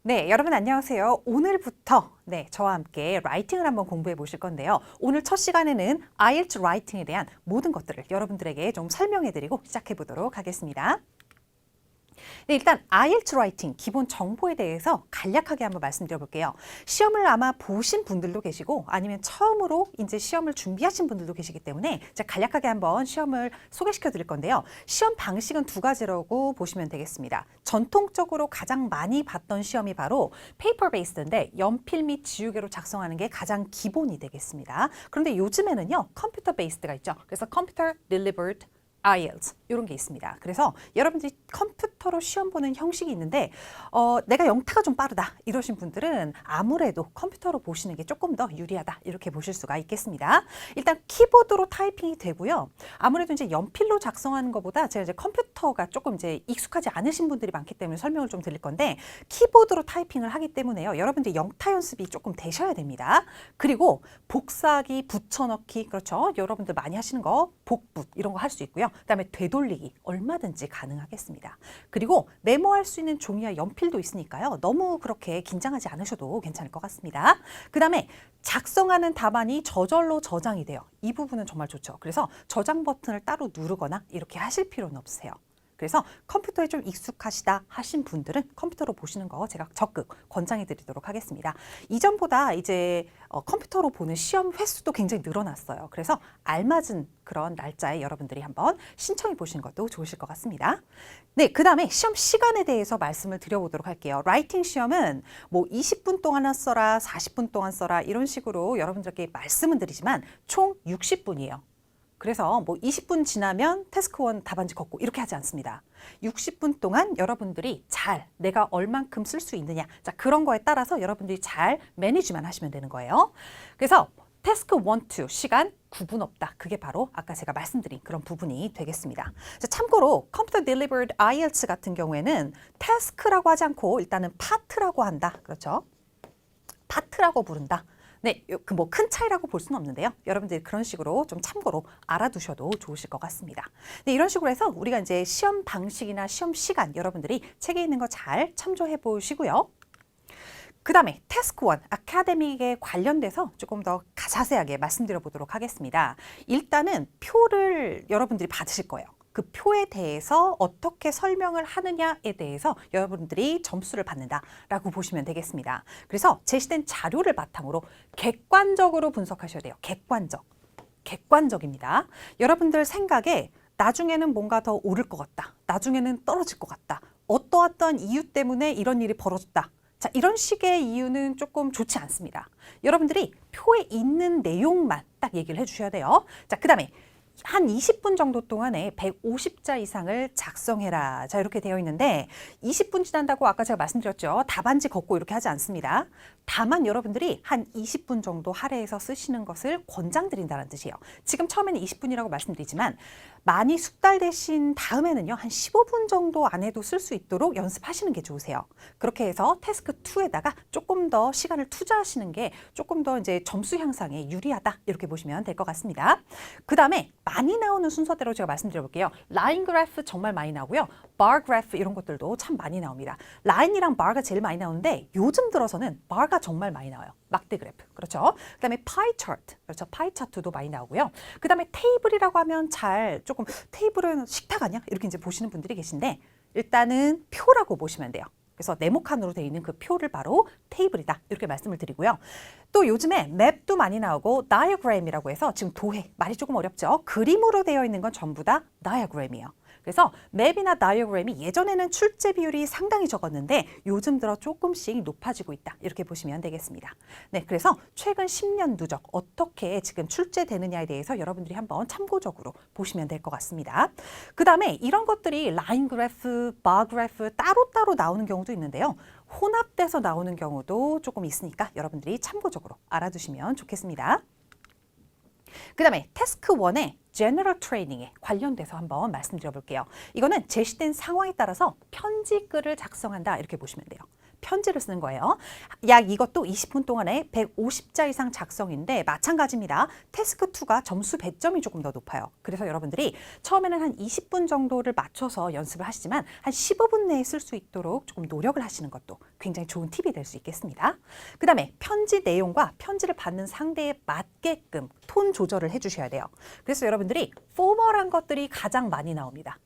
네, 여러분 안녕하세요. 오늘부터 저와 함께 라이팅을 한번 공부해 보실 건데요. 오늘 첫 시간에는 IELTS 라이팅에 대한 모든 것들을 여러분들에게 좀 설명해 드리고 시작해 보도록 하겠습니다. 네, 일단 IELTS 라이팅 기본 정보에 대해서 간략하게 한번 말씀드려 볼게요. 시험을 아마 보신 분들도 계시고 아니면 처음으로 이제 시험을 준비하신 분들도 계시기 때문에 제가 간략하게 한번 시험을 소개시켜 드릴 건데요. 시험 방식은 두 가지라고 보시면 되겠습니다. 전통적으로 가장 많이 봤던 시험이 바로 페이퍼 베이스인데 연필 및 지우개로 작성하는 게 가장 기본이 되겠습니다. 그런데 요즘에는요, 컴퓨터 베이스드가 있죠. 그래서 컴퓨터 delivered IELTS 이런 게 있습니다. 그래서 여러분들이 컴퓨터로 시험 보는 형식이 있는데 내가 영타가 좀 빠르다 이러신 분들은 아무래도 컴퓨터로 보시는 게 조금 더 유리하다 이렇게 보실 수가 있겠습니다. 일단 키보드로 타이핑이 되고요. 아무래도 이제 연필로 작성하는 것보다 제가 이제 컴퓨터가 조금 이제 익숙하지 않으신 분들이 많기 때문에 설명을 좀 드릴 건데 키보드로 타이핑을 하기 때문에요. 여러분들 영타 연습이 조금 되셔야 됩니다. 그리고 복사하기, 붙여넣기 그렇죠. 여러분들 많이 하시는 거 복붙 이런 거 할 수 있고요. 그다음에 되돌리기 얼마든지 가능하겠습니다. 그리고 메모할 수 있는 종이와 연필도 있으니까요. 너무 그렇게 긴장하지 않으셔도 괜찮을 것 같습니다. 그다음에 작성하는 답안이 저절로 저장이 돼요. 이 부분은 정말 좋죠. 그래서 저장 버튼을 따로 누르거나 이렇게 하실 필요는 없으세요. 그래서 컴퓨터에 좀 익숙하시다 하신 분들은 컴퓨터로 보시는 거 제가 적극 권장해 드리도록 하겠습니다. 이전보다 이제 컴퓨터로 보는 시험 횟수도 굉장히 늘어났어요. 그래서 알맞은 그런 날짜에 여러분들이 한번 신청해 보시는 것도 좋으실 것 같습니다. 네, 그 다음에 시험 시간에 대해서 말씀을 드려보도록 할게요. 라이팅 시험은 뭐 20분 동안 써라, 40분 동안 써라 이런 식으로 여러분들께 말씀은 드리지만 총 60분이에요. 그래서 뭐 20분 지나면 태스크 1 답안지 걷고 이렇게 하지 않습니다. 60분 동안 여러분들이 잘 내가 얼만큼 쓸 수 있느냐 자 그런 거에 따라서 여러분들이 잘 매니지만 하시면 되는 거예요. 그래서 태스크 1, 2 시간 구분 없다. 그게 바로 아까 제가 말씀드린 그런 부분이 되겠습니다. 자, 참고로 컴퓨터 딜리버드 IELTS 같은 경우에는 태스크라고 하지 않고 일단은 파트라고 한다. 그렇죠? 파트라고 부른다. 네, 그 뭐 큰 차이라고 볼 수는 없는데요. 여러분들이 그런 식으로 좀 참고로 알아두셔도 좋으실 것 같습니다. 네, 이런 식으로 해서 우리가 이제 시험 방식이나 시험 시간 여러분들이 책에 있는 거 잘 참조해 보시고요. 그 다음에 태스크 1, 아카데믹에 관련돼서 조금 더 자세하게 말씀드려 보도록 하겠습니다. 일단은 표를 여러분들이 받으실 거예요. 그 표에 대해서 어떻게 설명을 하느냐에 대해서 여러분들이 점수를 받는다라고 보시면 되겠습니다. 그래서 제시된 자료를 바탕으로 객관적으로 분석하셔야 돼요. 객관적입니다. 여러분들 생각에 나중에는 뭔가 더 오를 것 같다. 나중에는 떨어질 것 같다. 어떠한 이유 때문에 이런 일이 벌어졌다. 자, 이런 식의 이유는 조금 좋지 않습니다. 여러분들이 표에 있는 내용만 딱 얘기를 해주셔야 돼요. 자, 그 다음에 한 20분 정도 동안에 150자 이상을 작성해라. 자, 이렇게 되어 있는데 20분 지난다고 아까 제가 말씀드렸죠. 답안지 걷고 이렇게 하지 않습니다. 다만 여러분들이 한 20분 정도 할애해서 쓰시는 것을 권장드린다는 뜻이에요. 지금 처음에는 20분이라고 말씀드리지만 많이 숙달되신 다음에는요. 한 15분 정도 안에도 쓸 수 있도록 연습하시는 게 좋으세요. 그렇게 해서 태스크 2에다가 조금 더 시간을 투자하시는 게 조금 더 이제 점수 향상에 유리하다. 이렇게 보시면 될 것 같습니다. 그 다음에 많이 나오는 순서대로 제가 말씀드려 볼게요. 라인 그래프 정말 많이 나오고요. bar 그래프 이런 것들도 참 많이 나옵니다. 라인이랑 bar가 제일 많이 나오는데 요즘 들어서는 bar가 정말 많이 나와요. 막대 그래프. 그렇죠? 그 다음에 pie chart. 그렇죠. pie chart도 많이 나오고요. 그 다음에 테이블이라고 하면 잘 조금 테이블은 식탁 아니야? 이렇게 이제 보시는 분들이 계신데 일단은 표라고 보시면 돼요. 그래서 네모칸으로 되어 있는 그 표를 바로 테이블이다. 이렇게 말씀을 드리고요. 또 요즘에 맵도 많이 나오고 다이어그램이라고 해서 지금 도해, 말이 조금 어렵죠. 그림으로 되어 있는 건 전부 다 다이어그램이에요. 그래서 맵이나 다이어그램이 예전에는 출제 비율이 상당히 적었는데 요즘 들어 조금씩 높아지고 있다. 이렇게 보시면 되겠습니다. 네, 그래서 최근 10년 누적 어떻게 지금 출제되느냐에 대해서 여러분들이 한번 참고적으로 보시면 될 것 같습니다. 그 다음에 이런 것들이 라인 그래프, 바 그래프 따로따로 나오는 경우도 있는데요. 혼합돼서 나오는 경우도 조금 있으니까 여러분들이 참고적으로 알아두시면 좋겠습니다. 그 다음에 태스크 1의 General Training에 관련돼서 한번 말씀드려 볼게요. 이거는 제시된 상황에 따라서 편지글을 작성한다 이렇게 보시면 돼요. 편지를 쓰는 거예요. 약 이것도 20분 동안에 150자 이상 작성인데 마찬가지입니다. 태스크 2가 점수 100점이 조금 더 높아요. 그래서 여러분들이 처음에는 한 20분 정도를 맞춰서 연습을 하시지만 한 15분 내에 쓸 수 있도록 조금 노력을 하시는 것도 굉장히 좋은 팁이 될 수 있겠습니다. 그 다음에 편지 내용과 편지를 받는 상대에 맞게끔 톤 조절을 해주셔야 돼요. 그래서 여러분들이 포멀한 것들이 가장 많이 나옵니다.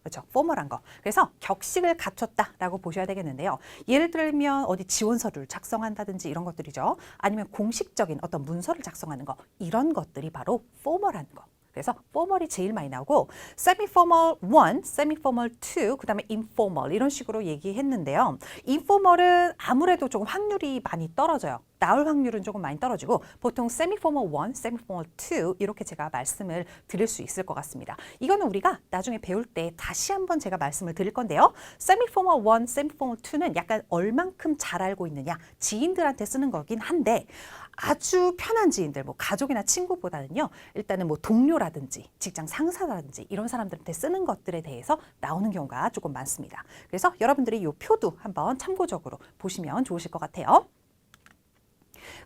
그렇죠? 포멀한 거. 그래서 격식을 갖췄다라고 보셔야 되겠는데요. 예를 들면 어디 지원서를 작성한다든지 이런 것들이죠. 아니면 공식적인 어떤 문서를 작성하는 거. 이런 것들이 바로 포멀한 거. 그래서 포멀이 제일 많이 나오고 semi-formal 1, semi-formal 2, 그 다음에 informal 이런 식으로 얘기했는데요. informal은 아무래도 조금 확률이 많이 떨어져요. 나올 확률은 조금 많이 떨어지고 보통 semi-formal 1, semi-formal 2 이렇게 제가 말씀을 드릴 수 있을 것 같습니다. 이거는 우리가 나중에 배울 때 다시 한번 제가 말씀을 드릴 건데요. semi-formal 1, semi-formal 2는 약간 얼만큼 잘 알고 있느냐 지인들한테 쓰는 거긴 한데 아주 편한 지인들, 뭐 가족이나 친구보다는요. 일단은 뭐 동료라든지 직장 상사라든지 이런 사람들한테 쓰는 것들에 대해서 나오는 경우가 조금 많습니다. 그래서 여러분들이 이 표도 한번 참고적으로 보시면 좋으실 것 같아요.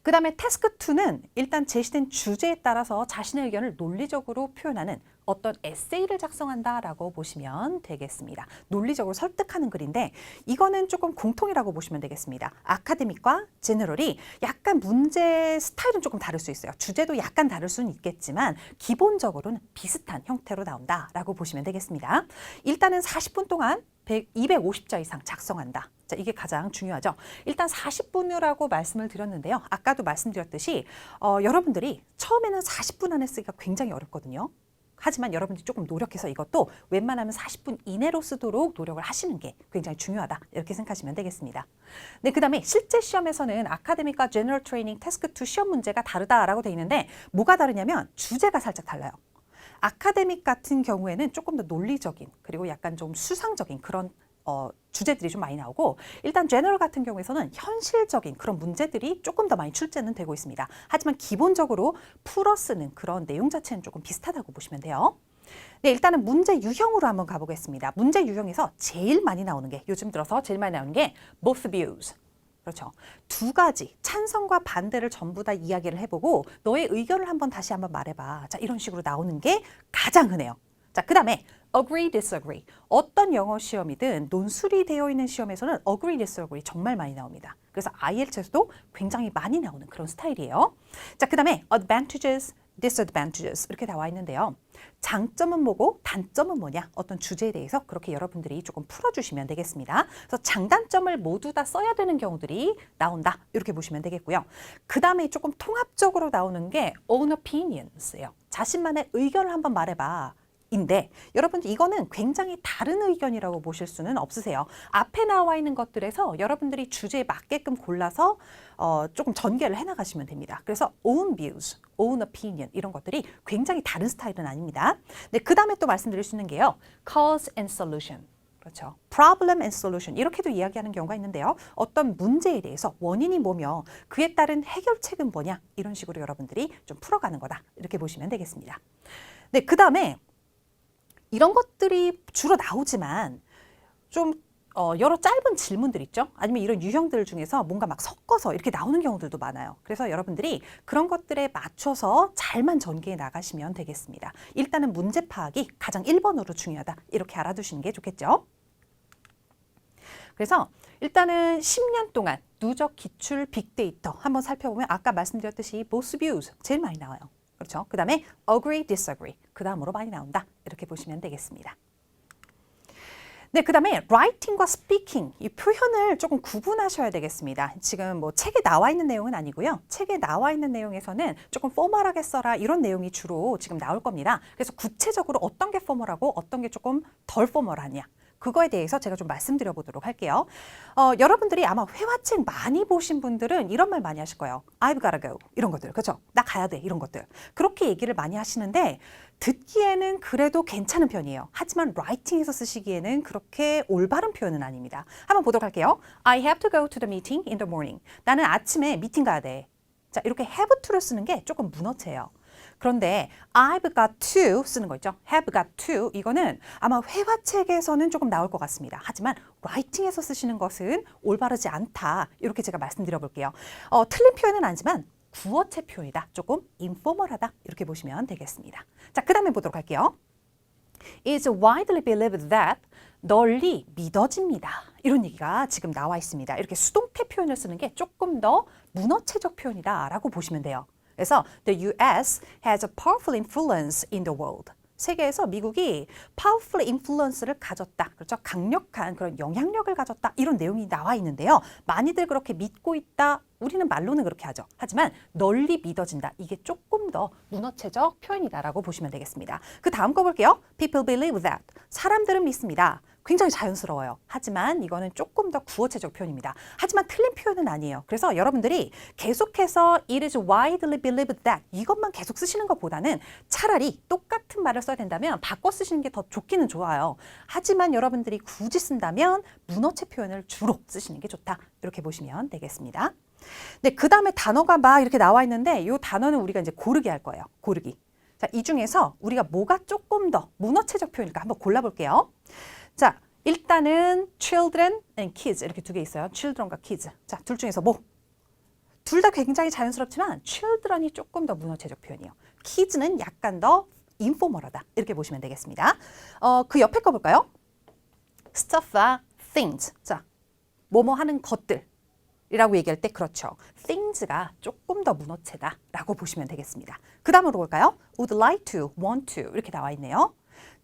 그 다음에 태스크 2는 일단 제시된 주제에 따라서 자신의 의견을 논리적으로 표현하는 어떤 에세이를 작성한다라고 보시면 되겠습니다. 논리적으로 설득하는 글인데 이거는 조금 공통이라고 보시면 되겠습니다. 아카데믹과 제너럴이 약간 문제 스타일은 조금 다를 수 있어요. 주제도 약간 다를 수는 있겠지만 기본적으로는 비슷한 형태로 나온다라고 보시면 되겠습니다. 일단은 40분 동안 250자 이상 작성한다. 자, 이게 가장 중요하죠. 일단 40분이라고 말씀을 드렸는데요. 아까도 말씀드렸듯이 여러분들이 처음에는 40분 안에 쓰기가 굉장히 어렵거든요. 하지만 여러분들이 조금 노력해서 이것도 웬만하면 40분 이내로 쓰도록 노력을 하시는 게 굉장히 중요하다. 이렇게 생각하시면 되겠습니다. 네, 그 다음에 실제 시험에서는 아카데믹과 제너럴 트레이닝 태스크 2 시험 문제가 다르다라고 되어 있는데 뭐가 다르냐면 주제가 살짝 달라요. 아카데믹 같은 경우에는 조금 더 논리적인 그리고 약간 좀 수상적인 그런 주제들이 좀 많이 나오고 일단 제너럴 같은 경우에서는 현실적인 그런 문제들이 조금 더 많이 출제는 되고 있습니다. 하지만 기본적으로 풀어 쓰는 그런 내용 자체는 조금 비슷하다고 보시면 돼요. 네, 일단은 문제 유형으로 한번 가보겠습니다. 문제 유형에서 제일 많이 나오는 게 요즘 들어서 제일 많이 나오는 게 both views. 그렇죠. 두 가지 찬성과 반대를 전부 다 이야기를 해보고 너의 의견을 다시 한번 말해봐. 자, 이런 식으로 나오는 게 가장 흔해요. 자, 그 다음에 agree, disagree. 어떤 영어 시험이든 논술이 되어 있는 시험에서는 agree, disagree 정말 많이 나옵니다. 그래서 IELTS에서도 굉장히 많이 나오는 그런 스타일이에요. 자, 그 다음에 advantages, disadvantages 이렇게 나와 있는데요. 장점은 뭐고 단점은 뭐냐 어떤 주제에 대해서 그렇게 여러분들이 조금 풀어주시면 되겠습니다. 그래서 장단점을 모두 다 써야 되는 경우들이 나온다 이렇게 보시면 되겠고요. 그 다음에 조금 통합적으로 나오는 게 own opinions예요. 자신만의 의견을 한번 말해봐. 인데 여러분들 이거는 굉장히 다른 의견이라고 보실 수는 없으세요. 앞에 나와 있는 것들에서 여러분들이 주제에 맞게끔 골라서 조금 전개를 해나가시면 됩니다. 그래서 own views, own opinion 이런 것들이 굉장히 다른 스타일은 아닙니다. 네, 그 다음에 또 말씀드릴 수 있는 게요. cause and solution. 그렇죠. problem and solution 이렇게도 이야기하는 경우가 있는데요. 어떤 문제에 대해서 원인이 뭐며 그에 따른 해결책은 뭐냐 이런 식으로 여러분들이 좀 풀어가는 거다 이렇게 보시면 되겠습니다. 네, 그 다음에 이런 것들이 주로 나오지만 좀 여러 짧은 질문들 있죠? 아니면 이런 유형들 중에서 뭔가 막 섞어서 이렇게 나오는 경우들도 많아요. 그래서 여러분들이 그런 것들에 맞춰서 잘만 전개해 나가시면 되겠습니다. 일단은 문제 파악이 가장 1번으로 중요하다. 이렇게 알아두시는 게 좋겠죠? 그래서 일단은 10년 동안 누적 기출 빅데이터 한번 살펴보면 아까 말씀드렸듯이 both views 제일 많이 나와요. 그렇죠. 그 다음에 agree, disagree. 그 다음으로 많이 나온다. 이렇게 보시면 되겠습니다. 네, 그 다음에 writing과 speaking. 이 표현을 조금 구분하셔야 되겠습니다. 지금 뭐 책에 나와 있는 내용은 아니고요. 책에 나와 있는 내용에서는 조금 포멀하게 써라 이런 내용이 주로 지금 나올 겁니다. 그래서 구체적으로 어떤 게 포멀하고 어떤 게 조금 덜 포멀하냐. 그거에 대해서 제가 좀 말씀드려 보도록 할게요. 여러분들이 아마 회화책 많이 보신 분들은 이런 말 많이 하실 거예요. I've gotta go. 이런 것들. 그렇죠? 나 가야 돼. 이런 것들. 그렇게 얘기를 많이 하시는데 듣기에는 그래도 괜찮은 편이에요. 하지만 라이팅에서 쓰시기에는 그렇게 올바른 표현은 아닙니다. 한번 보도록 할게요. I have to go to the meeting in the morning. 나는 아침에 미팅 가야 돼. 자, 이렇게 have to를 쓰는 게 조금 문어체예요. 그런데 I've got to 쓰는 거 있죠. have got to 이거는 아마 회화책에서는 조금 나올 것 같습니다. 하지만 writing에서 쓰시는 것은 올바르지 않다. 이렇게 제가 말씀드려 볼게요. 틀린 표현은 아니지만 구어체 표현이다. 조금 인포멀하다. 이렇게 보시면 되겠습니다. 자, 그 다음에 보도록 할게요. It's widely believed that 널리 믿어집니다. 이런 얘기가 지금 나와 있습니다. 이렇게 수동태 표현을 쓰는 게 조금 더 문어체적 표현이다라고 보시면 돼요. 그래서 the US has a powerful influence in the world. 세계에서 미국이 powerful influence를 가졌다. 그렇죠? 강력한 그런 영향력을 가졌다. 이런 내용이 나와 있는데요. 많이들 그렇게 믿고 있다. 우리는 말로는 그렇게 하죠. 하지만 널리 믿어진다. 이게 조금 더 문어체적 표현이다라고 보시면 되겠습니다. 그 다음 거 볼게요. People believe that. 사람들은 믿습니다. 굉장히 자연스러워요. 하지만 이거는 조금 더 구어체적 표현입니다. 하지만 틀린 표현은 아니에요. 그래서 여러분들이 계속해서 it is widely believed that 이것만 계속 쓰시는 것보다는 차라리 똑같은 말을 써야 된다면 바꿔 쓰시는 게 더 좋기는 좋아요. 하지만 여러분들이 굳이 쓴다면 문어체 표현을 주로 쓰시는 게 좋다. 이렇게 보시면 되겠습니다. 네, 그 다음에 단어가 막 이렇게 나와 있는데 이 단어는 우리가 이제 고르게 할 거예요. 고르기. 자, 이 중에서 우리가 뭐가 조금 더 문어체적 표현일까 한번 골라볼게요. 자, 일단은 children and kids 이렇게 두 개 있어요. children과 kids. 자, 둘 중에서 뭐? 둘 다 굉장히 자연스럽지만 children이 조금 더 문어체적 표현이에요. kids는 약간 더 인포멀하다. 이렇게 보시면 되겠습니다. 그 옆에 거 볼까요? stuff와 things. 자, 뭐뭐 하는 것들. 이라고 얘기할 때 그렇죠. things가 조금 더 문어체다라고 보시면 되겠습니다. 그 다음으로 볼까요? would like to, want to 이렇게 나와 있네요.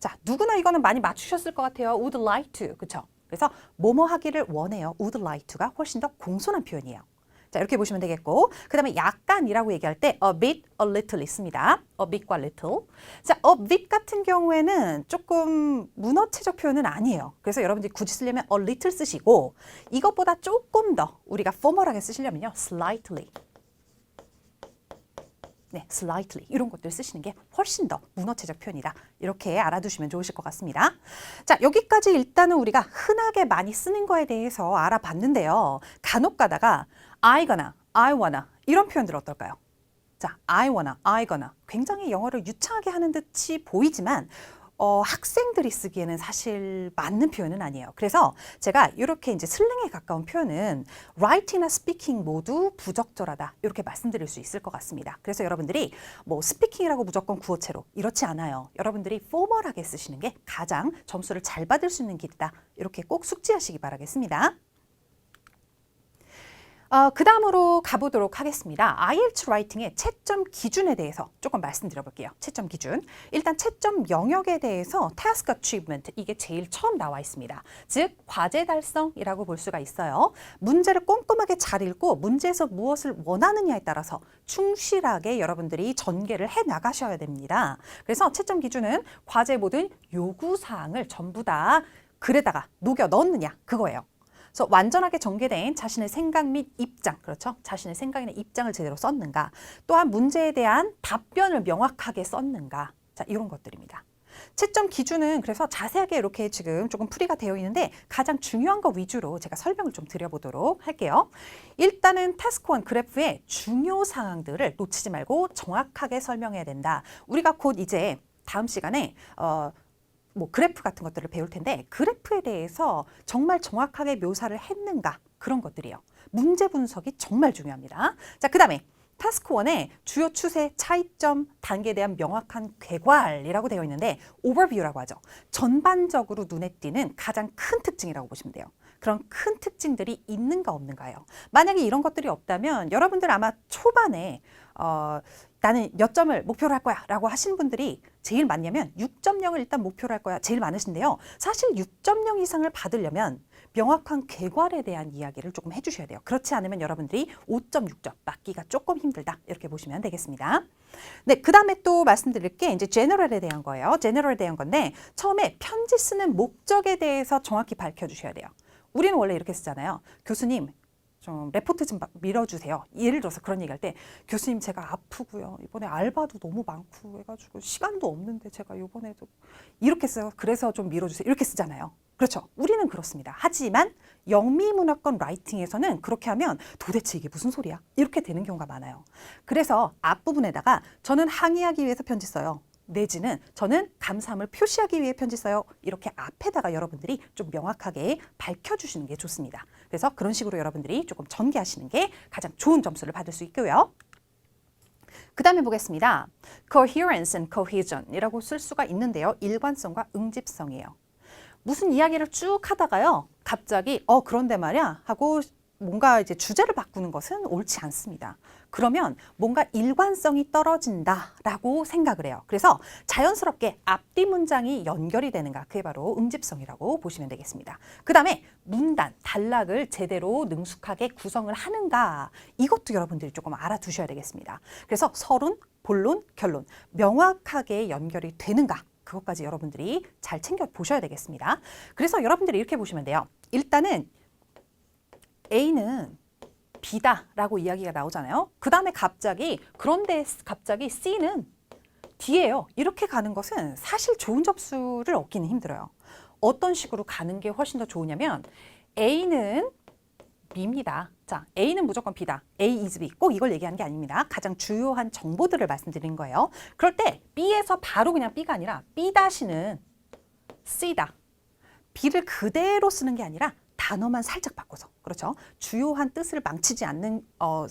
자, 누구나 이거는 많이 맞추셨을 것 같아요. would like to, 그렇죠? 그래서 뭐뭐 하기를 원해요. would like to가 훨씬 더 공손한 표현이에요. 자, 이렇게 보시면 되겠고 그 다음에 약간이라고 얘기할 때 a bit, a little 있습니다. a bit과 little. 자, a bit 같은 경우에는 조금 문어체적 표현은 아니에요. 그래서 여러분들이 굳이 쓰려면 a little 쓰시고 이것보다 조금 더 우리가 포멀하게 쓰시려면요. slightly. 네, slightly 이런 것들 쓰시는 게 훨씬 더 문어체적 표현이다. 이렇게 알아두시면 좋으실 것 같습니다. 자, 여기까지 일단은 우리가 흔하게 많이 쓰는 거에 대해서 알아봤는데요. 간혹 가다가 I gonna, I wanna 이런 표현들 어떨까요? 자, I wanna, I gonna 굉장히 영어를 유창하게 하는 듯이 보이지만 학생들이 쓰기에는 사실 맞는 표현은 아니에요. 그래서 제가 이렇게 이제 슬랭에 가까운 표현은 writing이나 speaking 모두 부적절하다. 이렇게 말씀드릴 수 있을 것 같습니다. 그래서 여러분들이 뭐 speaking이라고 무조건 구어체로 이렇지 않아요. 여러분들이 포멀하게 쓰시는 게 가장 점수를 잘 받을 수 있는 길이다. 이렇게 꼭 숙지하시기 바라겠습니다. 그 다음으로 가보도록 하겠습니다. IELTS 라이팅의 채점 기준에 대해서 조금 말씀드려 볼게요. 채점 기준. 일단 채점 영역에 대해서 task achievement 이게 제일 처음 나와 있습니다. 즉 과제 달성이라고 볼 수가 있어요. 문제를 꼼꼼하게 잘 읽고 문제에서 무엇을 원하느냐에 따라서 충실하게 여러분들이 전개를 해 나가셔야 됩니다. 그래서 채점 기준은 과제 모든 요구사항을 전부 다 글에다가 녹여 넣느냐 그거예요. 그래서 완전하게 전개된 자신의 생각 및 입장, 그렇죠? 자신의 생각이나 입장을 제대로 썼는가, 또한 문제에 대한 답변을 명확하게 썼는가, 자, 이런 것들입니다. 채점 기준은 그래서 자세하게 이렇게 지금 조금 풀이가 되어 있는데 가장 중요한 거 위주로 제가 설명을 좀 드려보도록 할게요. 일단은 타스크 1 그래프의 중요 사항들을 놓치지 말고 정확하게 설명해야 된다. 우리가 곧 이제 다음 시간에 뭐 그래프 같은 것들을 배울 텐데 그래프에 대해서 정말 정확하게 묘사를 했는가 그런 것들이에요. 문제 분석이 정말 중요합니다. 자, 그 다음에 타스크 1에 주요 추세, 차이점, 단계에 대한 명확한 궤괄이라고 되어 있는데 overview라고 하죠. 전반적으로 눈에 띄는 가장 큰 특징이라고 보시면 돼요. 그런 큰 특징들이 있는가 없는가요. 만약에 이런 것들이 없다면 여러분들 아마 초반에 나는 몇 점을 목표로 할 거야 라고 하시는 분들이 제일 많냐면 6.0을 일단 목표로 할 거야 제일 많으신데요. 사실 6.0 이상을 받으려면 명확한 궤괄에 대한 이야기를 조금 해주셔야 돼요. 그렇지 않으면 여러분들이 5.6점 맞기가 조금 힘들다 이렇게 보시면 되겠습니다. 네, 그 다음에 또 말씀드릴 게 이제 제너럴에 대한 거예요. 제너럴에 대한 건데 처음에 편지 쓰는 목적에 대해서 정확히 밝혀주셔야 돼요. 우리는 원래 이렇게 쓰잖아요. 교수님 좀 레포트 좀 밀어주세요. 예를 들어서 그런 얘기할 때 교수님 제가 아프고요. 이번에 알바도 너무 많고 해가지고 시간도 없는데 제가 이번에도 이렇게 써요. 그래서 좀 밀어주세요. 이렇게 쓰잖아요. 그렇죠. 우리는 그렇습니다. 하지만 영미문화권 라이팅에서는 그렇게 하면 도대체 이게 무슨 소리야? 이렇게 되는 경우가 많아요. 그래서 앞부분에다가 저는 항의하기 위해서 편지 써요. 내지는 저는 감사함을 표시하기 위해 편지 써요. 이렇게 앞에다가 여러분들이 좀 명확하게 밝혀주시는 게 좋습니다. 그래서 그런 식으로 여러분들이 조금 전개하시는 게 가장 좋은 점수를 받을 수 있고요. 그 다음에 보겠습니다. coherence and cohesion이라고 쓸 수가 있는데요. 일관성과 응집성이에요. 무슨 이야기를 쭉 하다가요. 갑자기 그런데 말이야 하고 뭔가 이제 주제를 바꾸는 것은 옳지 않습니다. 그러면 뭔가 일관성이 떨어진다라고 생각을 해요. 그래서 자연스럽게 앞뒤 문장이 연결이 되는가, 그게 바로 응집성이라고 보시면 되겠습니다. 그 다음에 문단, 단락을 제대로 능숙하게 구성을 하는가, 이것도 여러분들이 조금 알아두셔야 되겠습니다. 그래서 서론, 본론, 결론 명확하게 연결이 되는가, 그것까지 여러분들이 잘 챙겨보셔야 되겠습니다. 그래서 여러분들이 이렇게 보시면 돼요. 일단은 A는 B다라고 이야기가 나오잖아요. 그 다음에 그런데 갑자기 C는 D예요. 이렇게 가는 것은 사실 좋은 점수를 얻기는 힘들어요. 어떤 식으로 가는 게 훨씬 더 좋으냐면 A는 B입니다. 자, A는 무조건 B다. A is B. 꼭 이걸 얘기하는 게 아닙니다. 가장 주요한 정보들을 말씀드리는 거예요. 그럴 때 B에서 바로 그냥 B가 아니라 B-는 C다. B를 그대로 쓰는 게 아니라 단어만 살짝 바꿔서, 그렇죠? 주요한 뜻을 망치지 않는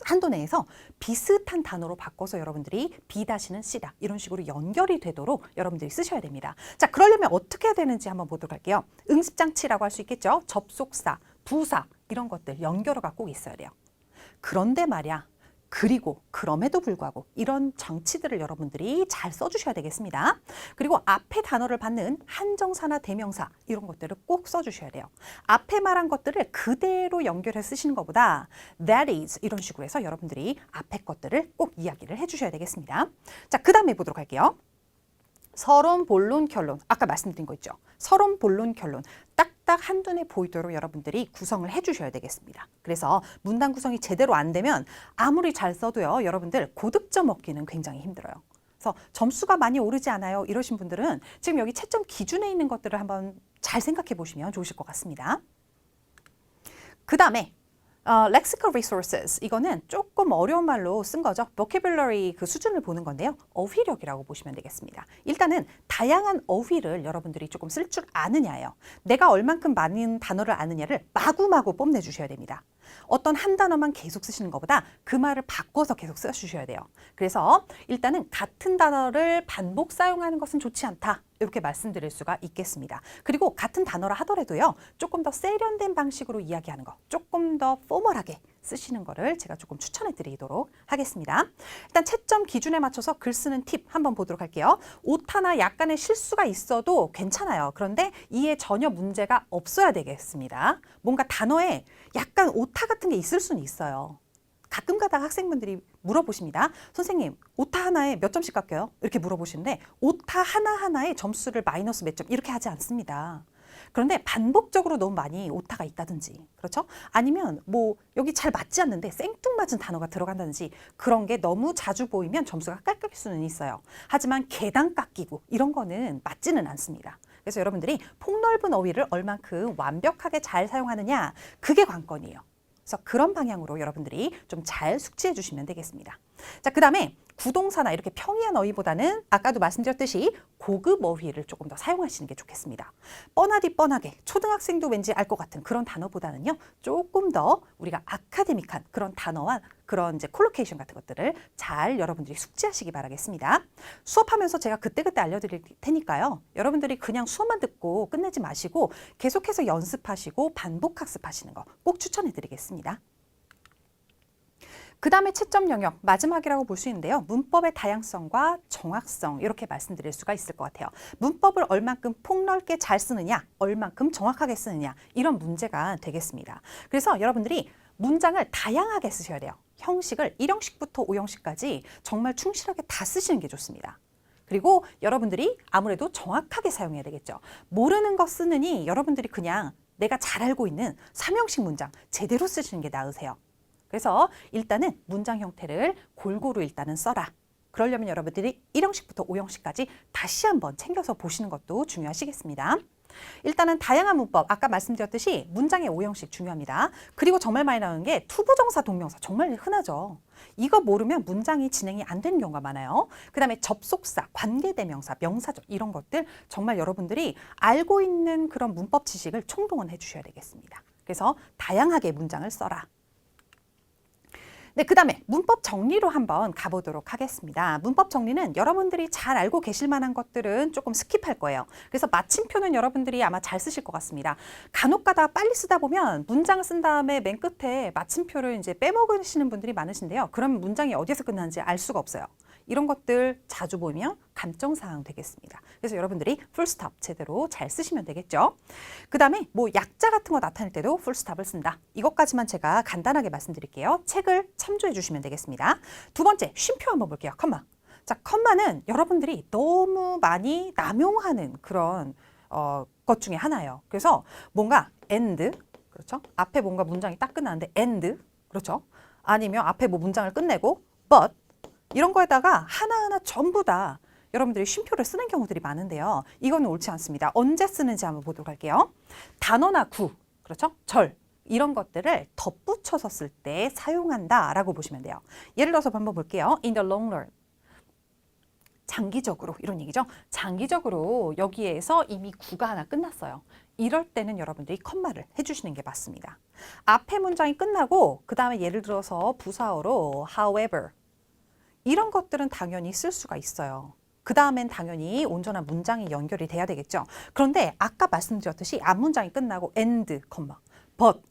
한도 내에서 비슷한 단어로 바꿔서 여러분들이 B-는 C다. 이런 식으로 연결이 되도록 여러분들이 쓰셔야 됩니다. 자, 그러려면 어떻게 해야 되는지 한번 보도록 할게요. 응습장치라고 할 수 있겠죠? 접속사, 부사 이런 것들 연결어가 꼭 있어야 돼요. 그런데 말이야. 그리고 그럼에도 불구하고 이런 장치들을 여러분들이 잘 써주셔야 되겠습니다. 그리고 앞에 단어를 받는 한정사나 대명사 이런 것들을 꼭 써주셔야 돼요. 앞에 말한 것들을 그대로 연결해 쓰시는 것보다 that is 이런 식으로 해서 여러분들이 앞에 것들을 꼭 이야기를 해주셔야 되겠습니다. 자, 그 다음에 보도록 할게요. 서론, 본론, 결론. 아까 말씀드린 거 있죠. 서론, 본론, 결론. 딱딱 한눈에 보이도록 여러분들이 구성을 해주셔야 되겠습니다. 그래서 문단 구성이 제대로 안 되면 아무리 잘 써도요. 여러분들 고득점 얻기는 굉장히 힘들어요. 그래서 점수가 많이 오르지 않아요. 이러신 분들은 지금 여기 채점 기준에 있는 것들을 한번 잘 생각해 보시면 좋으실 것 같습니다. 그 다음에 lexical resources, 이거는 조금 어려운 말로 쓴 거죠. vocabulary 그 수준을 보는 건데요. 어휘력이라고 보시면 되겠습니다. 일단은 다양한 어휘를 여러분들이 조금 쓸 줄 아느냐예요. 내가 얼만큼 많은 단어를 아느냐를 마구마구 뽐내주셔야 됩니다. 어떤 한 단어만 계속 쓰시는 것보다 그 말을 바꿔서 계속 써주셔야 돼요. 그래서 일단은 같은 단어를 반복 사용하는 것은 좋지 않다. 이렇게 말씀드릴 수가 있겠습니다. 그리고 같은 단어라 하더라도요. 조금 더 세련된 방식으로 이야기하는 거, 조금 더 포멀하게 쓰시는 거를 제가 조금 추천해 드리도록 하겠습니다. 일단 채점 기준에 맞춰서 글 쓰는 팁 한번 보도록 할게요. 오타나 약간의 실수가 있어도 괜찮아요. 그런데 이에 전혀 문제가 없어야 되겠습니다. 뭔가 단어에 약간 오타 같은 게 있을 수는 있어요. 가끔 가다가 학생분들이 물어보십니다. 선생님, 오타 하나에 몇 점씩 깎여요? 이렇게 물어보시는데 오타 하나하나에 점수를 마이너스 몇 점 이렇게 하지 않습니다. 그런데 반복적으로 너무 많이 오타가 있다든지, 그렇죠? 아니면 뭐 여기 잘 맞지 않는데 생뚱맞은 단어가 들어간다든지 그런 게 너무 자주 보이면 점수가 깎일 수는 있어요. 하지만 계단 깎이고 이런 거는 맞지는 않습니다. 그래서 여러분들이 폭넓은 어휘를 얼만큼 완벽하게 잘 사용하느냐, 그게 관건이에요. 그래서 그런 방향으로 여러분들이 좀 잘 숙지해 주시면 되겠습니다. 자, 그 다음에 구동사나 이렇게 평이한 어휘보다는 아까도 말씀드렸듯이 고급 어휘를 조금 더 사용하시는 게 좋겠습니다. 뻔하디 뻔하게 초등학생도 왠지 알 것 같은 그런 단어보다는요. 조금 더 우리가 아카데믹한 그런 단어와 그런 이제 콜로케이션 같은 것들을 잘 여러분들이 숙지하시기 바라겠습니다. 수업하면서 제가 그때그때 알려드릴 테니까요. 여러분들이 그냥 수업만 듣고 끝내지 마시고 계속해서 연습하시고 반복 학습하시는 거 꼭 추천해 드리겠습니다. 그 다음에 채점 영역, 마지막이라고 볼 수 있는데요. 문법의 다양성과 정확성, 이렇게 말씀드릴 수가 있을 것 같아요. 문법을 얼만큼 폭넓게 잘 쓰느냐, 얼만큼 정확하게 쓰느냐, 이런 문제가 되겠습니다. 그래서 여러분들이 문장을 다양하게 쓰셔야 돼요. 형식을 1형식부터 5형식까지 정말 충실하게 다 쓰시는 게 좋습니다. 그리고 여러분들이 아무래도 정확하게 사용해야 되겠죠. 모르는 거 쓰느니 여러분들이 그냥 내가 잘 알고 있는 3형식 문장 제대로 쓰시는 게 나으세요. 그래서 일단은 문장 형태를 골고루 일단은 써라. 그러려면 여러분들이 1형식부터 5형식까지 다시 한번 챙겨서 보시는 것도 중요하시겠습니다. 일단은 다양한 문법, 아까 말씀드렸듯이 문장의 오형식 중요합니다. 그리고 정말 많이 나오는 게 투부정사, 동명사 정말 흔하죠. 이거 모르면 문장이 진행이 안 되는 경우가 많아요. 그 다음에 접속사, 관계대명사, 명사절 이런 것들 정말 여러분들이 알고 있는 그런 문법 지식을 총동원해 주셔야 되겠습니다. 그래서 다양하게 문장을 써라. 네, 그 다음에 문법 정리로 한번 가보도록 하겠습니다. 문법 정리는 여러분들이 잘 알고 계실 만한 것들은 조금 스킵할 거예요. 그래서 마침표는 여러분들이 아마 잘 쓰실 것 같습니다. 간혹 가다 빨리 쓰다 보면 문장을 쓴 다음에 맨 끝에 마침표를 이제 빼먹으시는 분들이 많으신데요. 그러면 문장이 어디에서 끝나는지 알 수가 없어요. 이런 것들 자주 보면 감정사항 되겠습니다. 그래서 여러분들이 풀스톱 제대로 잘 쓰시면 되겠죠. 그 다음에 뭐 약자 같은 거 나타낼 때도 풀스톱을 쓴다. 이것까지만 제가 간단하게 말씀드릴게요. 책을 참조해 주시면 되겠습니다. 두 번째, 쉼표 한번 볼게요. 컴마. 자, 컴마는 여러분들이 너무 많이 남용하는 그런 것 중에 하나예요. 그래서 뭔가 and, 그렇죠? 앞에 뭔가 문장이 딱 끝나는데 and, 그렇죠? 아니면 앞에 뭐 문장을 끝내고 but, 이런 거에다가 하나하나 전부 다 여러분들이 쉼표를 쓰는 경우들이 많은데요. 이거는 옳지 않습니다. 언제 쓰는지 한번 보도록 할게요. 단어나 구, 그렇죠? 절, 이런 것들을 덧붙여서 쓸 때 사용한다라고 보시면 돼요. 예를 들어서 한번 볼게요. In the long run. 장기적으로 이런 얘기죠. 장기적으로 여기에서 이미 구가 하나 끝났어요. 이럴 때는 여러분들이 컴마를 해주시는 게 맞습니다. 앞에 문장이 끝나고 그 다음에 예를 들어서 부사어로 however 이런 것들은 당연히 쓸 수가 있어요. 그 다음엔 당연히 온전한 문장이 연결이 돼야 되겠죠. 그런데 아까 말씀드렸듯이 앞문장이 끝나고 and, but,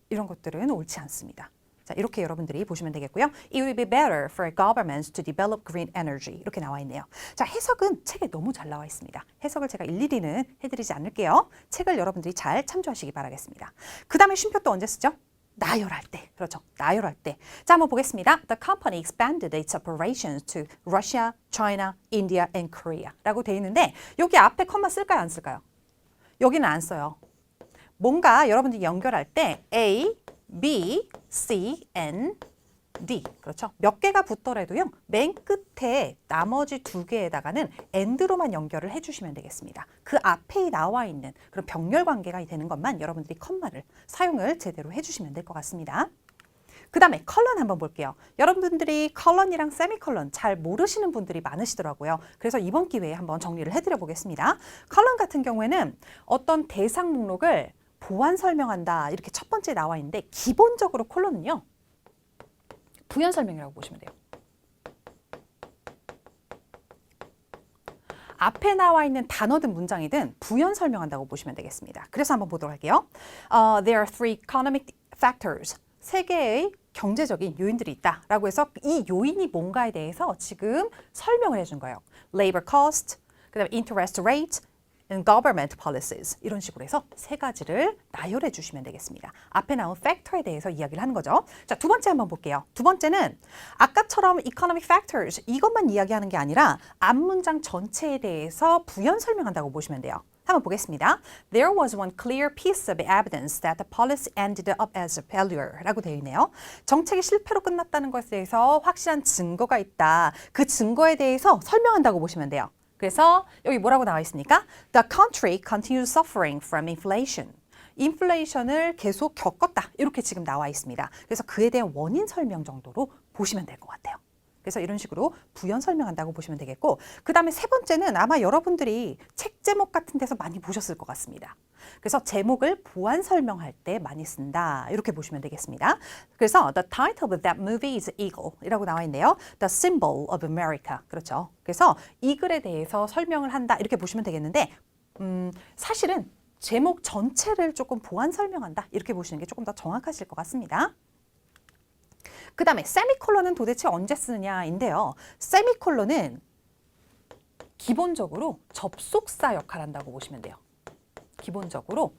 이런 것들은 옳지 않습니다. 자, 이렇게 여러분들이 보시면 되겠고요. It would be better for governments to develop green energy. 이렇게 나와 있네요. 자, 해석은 책에 너무 잘 나와 있습니다. 해석을 제가 일일이는 해드리지 않을게요. 책을 여러분들이 잘 참조하시기 바라겠습니다. 그 다음에 쉼표 또 언제 쓰죠? 나열할 때. 그렇죠. 나열할 때. 자, 한번 보겠습니다. The company expanded its operations to Russia, China, India and Korea 라고 돼 있는데 여기 앞에 컴마 쓸까요? 안 쓸까요? 여기는 안 써요. 뭔가 여러분들이 연결할 때 A, B, C, N, D. 그렇죠. 몇 개가 붙더라도요. 맨 끝에 나머지 두 개에다가는 and로만 연결을 해주시면 되겠습니다. 그 앞에 나와 있는 그런 병렬 관계가 되는 것만 여러분들이 컴마를 사용을 제대로 해주시면 될 것 같습니다. 그 다음에 컬런 한번 볼게요. 여러분들이 컬런이랑 세미컬런 잘 모르시는 분들이 많으시더라고요. 그래서 이번 기회에 한번 정리를 해드려 보겠습니다. 컬런 같은 경우에는 어떤 대상 목록을 보완 설명한다 이렇게 첫 번째 나와 있는데 기본적으로 컬런은요. 부연 설명이라고 보시면 돼요. 앞에 나와 있는 단어든 문장이든 부연 설명한다고 보시면 되겠습니다. 그래서 한번 보도록 할게요. There are three economic factors. 세 개의 경제적인 요인들이 있다라고 해서 이 요인이 뭔가에 대해서 지금 설명을 해준 거예요. Labor cost, 그다음에 interest rate, and government policies 이런 식으로 해서 세 가지를 나열해 주시면 되겠습니다. 앞에 나온 factor에 대해서 이야기를 하는 거죠. 자, 두 번째 한번 볼게요. 두 번째는 아까처럼 economic factors 이것만 이야기하는 게 아니라 앞문장 전체에 대해서 부연 설명한다고 보시면 돼요. 한번 보겠습니다. There was one clear piece of evidence that the policy ended up as a failure 라고 되어 있네요. 정책이 실패로 끝났다는 것에 대해서 확실한 증거가 있다. 그 증거에 대해서 설명한다고 보시면 돼요. 그래서 여기 뭐라고 나와 있습니까? The country continues suffering from inflation. 인플레이션을 계속 겪었다. 이렇게 지금 나와 있습니다. 그래서 그에 대한 원인 설명 정도로 보시면 될 것 같아요. 그래서 이런 식으로 부연 설명한다고 보시면 되겠고 그 다음에 세 번째는 아마 여러분들이 책 제목 같은 데서 많이 보셨을 것 같습니다. 그래서 제목을 보완 설명할 때 많이 쓴다. 이렇게 보시면 되겠습니다. 그래서 The title of that movie is Eagle 이라고 나와 있네요. The symbol of America. 그렇죠. 그래서 이글에 대해서 설명을 한다. 이렇게 보시면 되겠는데 사실은 제목 전체를 조금 보완 설명한다. 이렇게 보시는 게 조금 더 정확하실 것 같습니다. 그 다음에 세미콜론은 도대체 언제 쓰느냐인데요. 세미콜론은 기본적으로 접속사 역할을 한다고 보시면 돼요. 기본적으로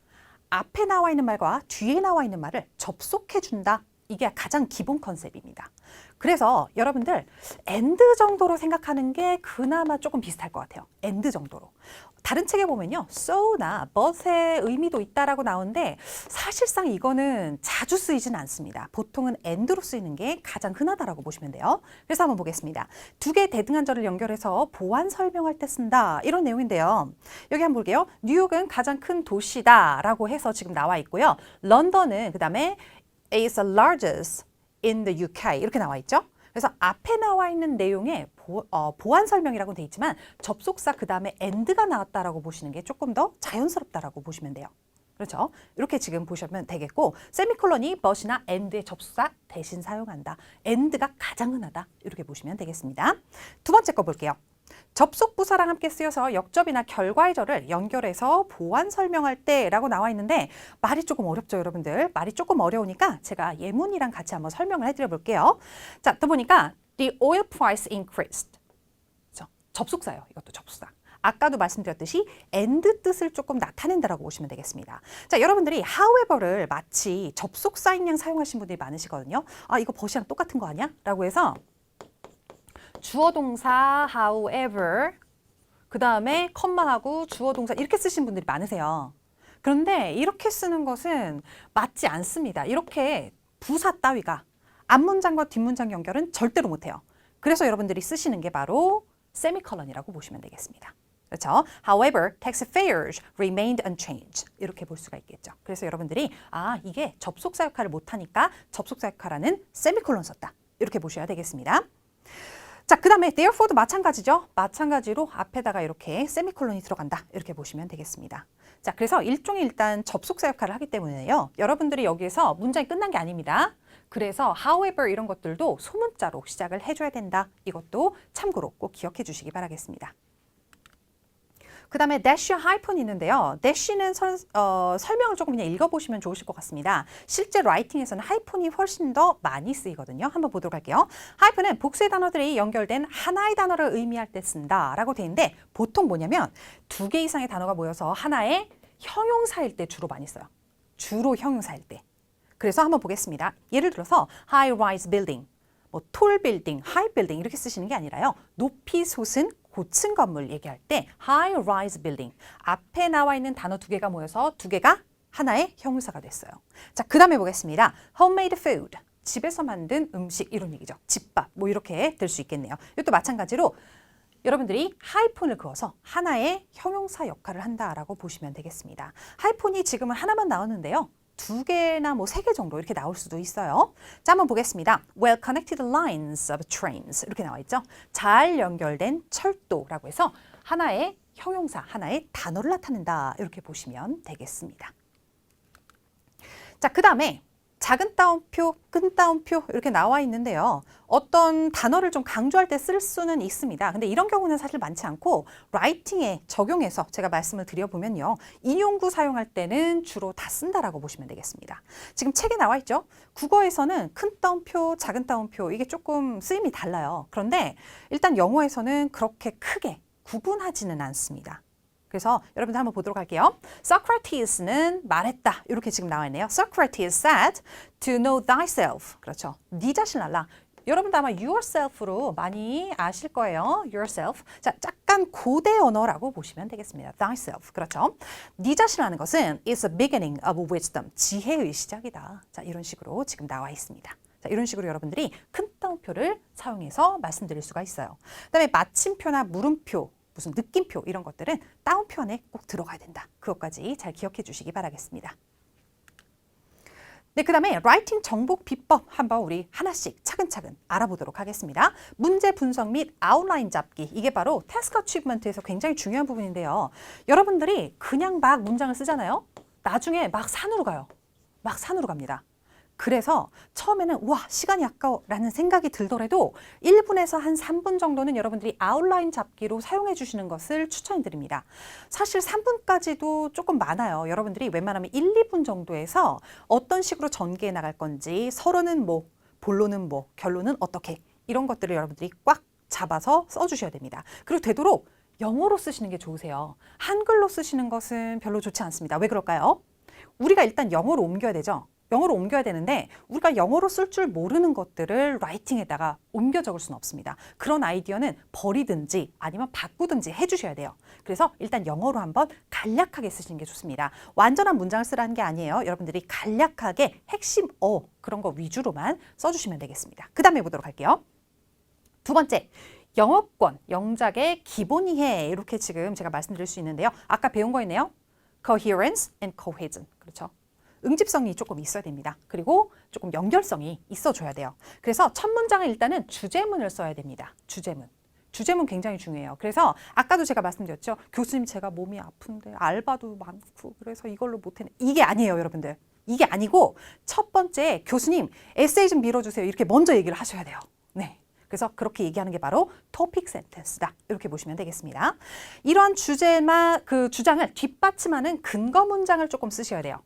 앞에 나와 있는 말과 뒤에 나와 있는 말을 접속해 준다. 이게 가장 기본 컨셉입니다. 그래서 여러분들 and 정도로 생각하는 게 그나마 조금 비슷할 것 같아요. and 정도로. 다른 책에 보면요. so나 but의 의미도 있다라고 나오는데 사실상 이거는 자주 쓰이진 않습니다. 보통은 and로 쓰이는 게 가장 흔하다라고 보시면 돼요. 그래서 한번 보겠습니다. 두 개의 대등한절을 연결해서 보안 설명할 때 쓴다. 이런 내용인데요. 여기 한번 볼게요. 뉴욕은 가장 큰 도시다라고 해서 지금 나와 있고요. 런던은 그다음에 is the largest in the UK 이렇게 나와 있죠. 그래서 앞에 나와 있는 내용에 보안 설명이라고 돼 있지만 접속사 그 다음에 and가 나왔다라고 보시는 게 조금 더 자연스럽다라고 보시면 돼요. 그렇죠? 이렇게 지금 보시면 되겠고 세미콜론이 but이나 and의 접속사 대신 사용한다. and가 가장 흔하다. 이렇게 보시면 되겠습니다. 두 번째 거 볼게요. 접속 부사랑 함께 쓰여서 역접이나 결과의 절을 연결해서 보안 설명할 때라고 나와 있는데 말이 조금 어렵죠, 여러분들. 말이 조금 어려우니까 제가 예문이랑 같이 한번 설명을 해드려 볼게요. 자, 또 보니까 the oil price increased. 그렇죠? 접속사예요. 이것도 접속사. 아까도 말씀드렸듯이 and 뜻을 조금 나타낸다라고 보시면 되겠습니다. 자, 여러분들이 however를 마치 접속사인 양 사용하신 분들이 많으시거든요. 아, 이거 버시랑 똑같은 거 아니야? 라고 해서 주어 동사 however 그 다음에 컴마하고 주어 동사 이렇게 쓰신 분들이 많으세요. 그런데 이렇게 쓰는 것은 맞지 않습니다. 이렇게 부사 따위가 앞문장과 뒷문장 연결은 절대로 못해요. 그래서 여러분들이 쓰시는 게 바로 세미콜론이라고 보시면 되겠습니다. 그렇죠? However, taxi fares remained unchanged. 이렇게 볼 수가 있겠죠. 그래서 여러분들이 이게 접속사 역할을 못하니까 접속사 역할하는 세미콜론 썼다. 이렇게 보셔야 되겠습니다. 자, 그 다음에 therefore도 마찬가지죠. 마찬가지로 앞에다가 이렇게 세미콜론이 들어간다. 이렇게 보시면 되겠습니다. 자, 그래서 일종의 일단 접속사 역할을 하기 때문에요. 여러분들이 여기에서 문장이 끝난 게 아닙니다. 그래서 however 이런 것들도 소문자로 시작을 해줘야 된다. 이것도 참고로 꼭 기억해 주시기 바라겠습니다. 그 다음에 dash와 하이픈이 있는데요. dash는 설명을 조금 그냥 읽어보시면 좋으실 것 같습니다. 실제 라이팅에서는 하이픈이 훨씬 더 많이 쓰이거든요. 한번 보도록 할게요. 하이픈은 복수의 단어들이 연결된 하나의 단어를 의미할 때 쓴다 라고 돼 있는데 보통 뭐냐면 두 개 이상의 단어가 모여서 하나의 형용사일 때 주로 많이 써요. 주로 형용사일 때. 그래서 한번 보겠습니다. 예를 들어서 high-rise building, 뭐 tall building, high building 이렇게 쓰시는 게 아니라요. 높이 솟은 고층 건물 얘기할 때 high-rise building 앞에 나와 있는 단어 두 개가 모여서 두 개가 하나의 형용사가 됐어요. 자, 그 다음에 보겠습니다. homemade food, 집에서 만든 음식 이런 얘기죠. 집밥 뭐 이렇게 될 수 있겠네요. 이것도 마찬가지로 여러분들이 하이폰을 그어서 하나의 형용사 역할을 한다라고 보시면 되겠습니다. 하이폰이 지금은 하나만 나왔는데요. 두 개나 뭐 세 개 정도 이렇게 나올 수도 있어요. 자, 한번 보겠습니다. Well connected lines of trains 이렇게 나와 있죠. 잘 연결된 철도라고 해서 하나의 형용사, 하나의 단어를 나타낸다 이렇게 보시면 되겠습니다. 자, 그 다음에 작은 따옴표, 큰 따옴표 이렇게 나와 있는데요. 어떤 단어를 좀 강조할 때 쓸 수는 있습니다. 근데 이런 경우는 사실 많지 않고 라이팅에 적용해서 제가 말씀을 드려보면요. 인용구 사용할 때는 주로 다 쓴다라고 보시면 되겠습니다. 지금 책에 나와 있죠. 국어에서는 큰 따옴표, 작은 따옴표 이게 조금 쓰임이 달라요. 그런데 일단 영어에서는 그렇게 크게 구분하지는 않습니다. 그래서 여러분들 한번 보도록 할게요. Socrates는 말했다. 이렇게 지금 나와 있네요. Socrates said to know thyself. 그렇죠. 네 자신을 알라. 여러분도 아마 yourself로 많이 아실 거예요. yourself. 자, 약간 고대 언어라고 보시면 되겠습니다. thyself. 그렇죠. 네 자신을 아는 것은 is a beginning of wisdom. 지혜의 시작이다. 자, 이런 식으로 지금 나와 있습니다. 자, 이런 식으로 여러분들이 큰 따옴표를 사용해서 말씀드릴 수가 있어요. 그다음에 마침표나 물음표 무슨 느낌표 이런 것들은 따옴표 안에 꼭 들어가야 된다. 그것까지 잘 기억해 주시기 바라겠습니다. 네, 그 다음에 라이팅 정복 비법 한번 우리 하나씩 차근차근 알아보도록 하겠습니다. 문제 분석 및 아웃라인 잡기 이게 바로 태스크 어치브먼트에서 굉장히 중요한 부분인데요. 여러분들이 그냥 막 문장을 쓰잖아요. 나중에 막 산으로 가요. 막 산으로 갑니다. 그래서 처음에는 와 시간이 아까워 라는 생각이 들더라도 1분에서 한 3분 정도는 여러분들이 아웃라인 잡기로 사용해 주시는 것을 추천해 드립니다. 사실 3분까지도 조금 많아요. 여러분들이 웬만하면 1, 2분 정도에서 어떤 식으로 전개해 나갈 건지 서론은 뭐, 본론은 뭐, 결론은 어떻게 이런 것들을 여러분들이 꽉 잡아서 써주셔야 됩니다. 그리고 되도록 영어로 쓰시는 게 좋으세요. 한글로 쓰시는 것은 별로 좋지 않습니다. 왜 그럴까요? 우리가 일단 영어로 옮겨야 되죠. 영어로 옮겨야 되는데 우리가 영어로 쓸 줄 모르는 것들을 라이팅에다가 옮겨 적을 수는 없습니다. 그런 아이디어는 버리든지 아니면 바꾸든지 해주셔야 돼요. 그래서 일단 영어로 한번 간략하게 쓰시는 게 좋습니다. 완전한 문장을 쓰라는 게 아니에요. 여러분들이 간략하게 핵심 그런 거 위주로만 써주시면 되겠습니다. 그 다음에 보도록 할게요. 두 번째, 영어권, 영작의 기본 이해 이렇게 지금 제가 말씀드릴 수 있는데요. 아까 배운 거 있네요. coherence and cohesion. 그렇죠. 응집성이 조금 있어야 됩니다. 그리고 조금 연결성이 있어줘야 돼요. 그래서 첫 문장은 일단은 주제문을 써야 됩니다. 주제문. 주제문 굉장히 중요해요. 그래서 아까도 제가 말씀드렸죠. 교수님 제가 몸이 아픈데 알바도 많고 그래서 이걸로 못했네. 이게 아니에요, 여러분들. 이게 아니고 첫 번째 교수님 에세이 좀 밀어주세요. 이렇게 먼저 얘기를 하셔야 돼요. 네. 그래서 그렇게 얘기하는 게 바로 토픽 센텐스다. 이렇게 보시면 되겠습니다. 이런 주제나 그 주장을 뒷받침하는 근거 문장을 조금 쓰셔야 돼요.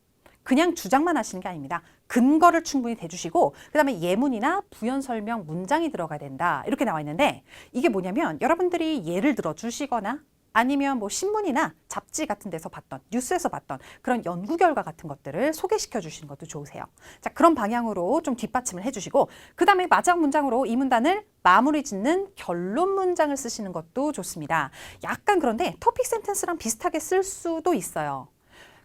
그냥 주장만 하시는 게 아닙니다. 근거를 충분히 대주시고 그다음에 예문이나 부연 설명 문장이 들어가야 된다. 이렇게 나와 있는데 이게 뭐냐면 여러분들이 예를 들어 주시거나 아니면 뭐 신문이나 잡지 같은 데서 봤던 뉴스에서 봤던 그런 연구 결과 같은 것들을 소개시켜 주시는 것도 좋으세요. 자, 그런 방향으로 좀 뒷받침을 해주시고 그다음에 마지막 문장으로 이 문단을 마무리 짓는 결론 문장을 쓰시는 것도 좋습니다. 약간 그런데 토픽 센텐스랑 비슷하게 쓸 수도 있어요.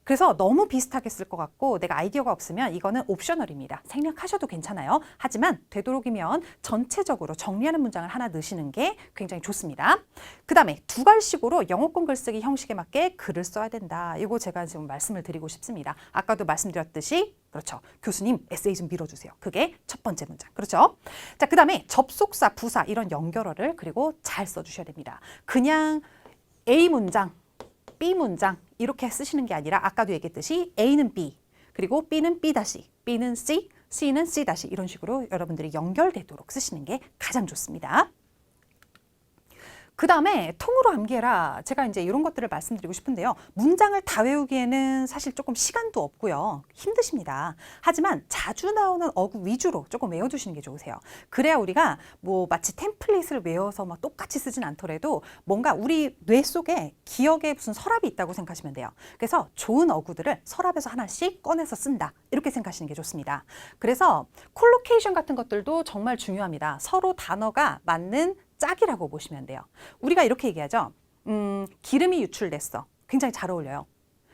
그래서 너무 비슷하게 쓸 것 같고 내가 아이디어가 없으면 이거는 옵셔널입니다. 생략하셔도 괜찮아요. 하지만 되도록이면 전체적으로 정리하는 문장을 하나 넣으시는 게 굉장히 좋습니다. 그 다음에 두 갈식으로 영어권 글쓰기 형식에 맞게 글을 써야 된다. 이거 제가 지금 말씀을 드리고 싶습니다. 아까도 말씀드렸듯이 그렇죠. 교수님 에세이 좀 밀어주세요. 그게 첫 번째 문장. 그렇죠? 자, 그 다음에 접속사, 부사 이런 연결어를 그리고 잘 써주셔야 됩니다. 그냥 A 문장, B 문장 이렇게 쓰시는 게 아니라 아까도 얘기했듯이 A는 B, 그리고 B는 B 다시, B는 C, C는 C 다시 이런 식으로 여러분들이 연결되도록 쓰시는 게 가장 좋습니다. 그 다음에 통으로 암기해라. 제가 이제 이런 것들을 말씀드리고 싶은데요. 문장을 다 외우기에는 사실 조금 시간도 없고요. 힘드십니다. 하지만 자주 나오는 어구 위주로 조금 외워두시는 게 좋으세요. 그래야 우리가 뭐 마치 템플릿을 외워서 막 똑같이 쓰진 않더라도 뭔가 우리 뇌 속에 기억에 무슨 서랍이 있다고 생각하시면 돼요. 그래서 좋은 어구들을 서랍에서 하나씩 꺼내서 쓴다. 이렇게 생각하시는 게 좋습니다. 그래서 콜로케이션 같은 것들도 정말 중요합니다. 서로 단어가 맞는 짝이라고 보시면 돼요. 우리가 이렇게 얘기하죠. 기름이 유출됐어. 굉장히 잘 어울려요.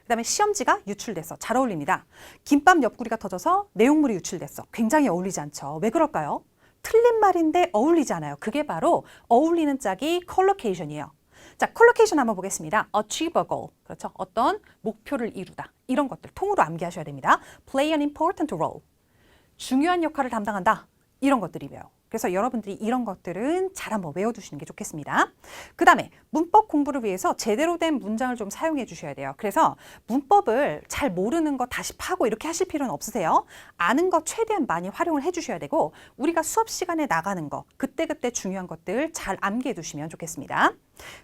그 다음에 시험지가 유출됐어. 잘 어울립니다. 김밥 옆구리가 터져서 내용물이 유출됐어. 굉장히 어울리지 않죠. 왜 그럴까요? 틀린 말인데 어울리지 않아요. 그게 바로 어울리는 짝이 컬로케이션이에요. 자, 컬로케이션 한번 보겠습니다. achieve a goal. 그렇죠. 어떤 목표를 이루다. 이런 것들 통으로 암기하셔야 됩니다. play an important role. 중요한 역할을 담당한다. 이런 것들이에요. 그래서 여러분들이 이런 것들은 잘 한번 외워두시는 게 좋겠습니다. 그 다음에 문법 공부를 위해서 제대로 된 문장을 좀 사용해 주셔야 돼요. 그래서 문법을 잘 모르는 거 다시 파고 이렇게 하실 필요는 없으세요. 아는 거 최대한 많이 활용을 해 주셔야 되고 우리가 수업 시간에 나가는 거 그때그때 중요한 것들 잘 암기해 두시면 좋겠습니다.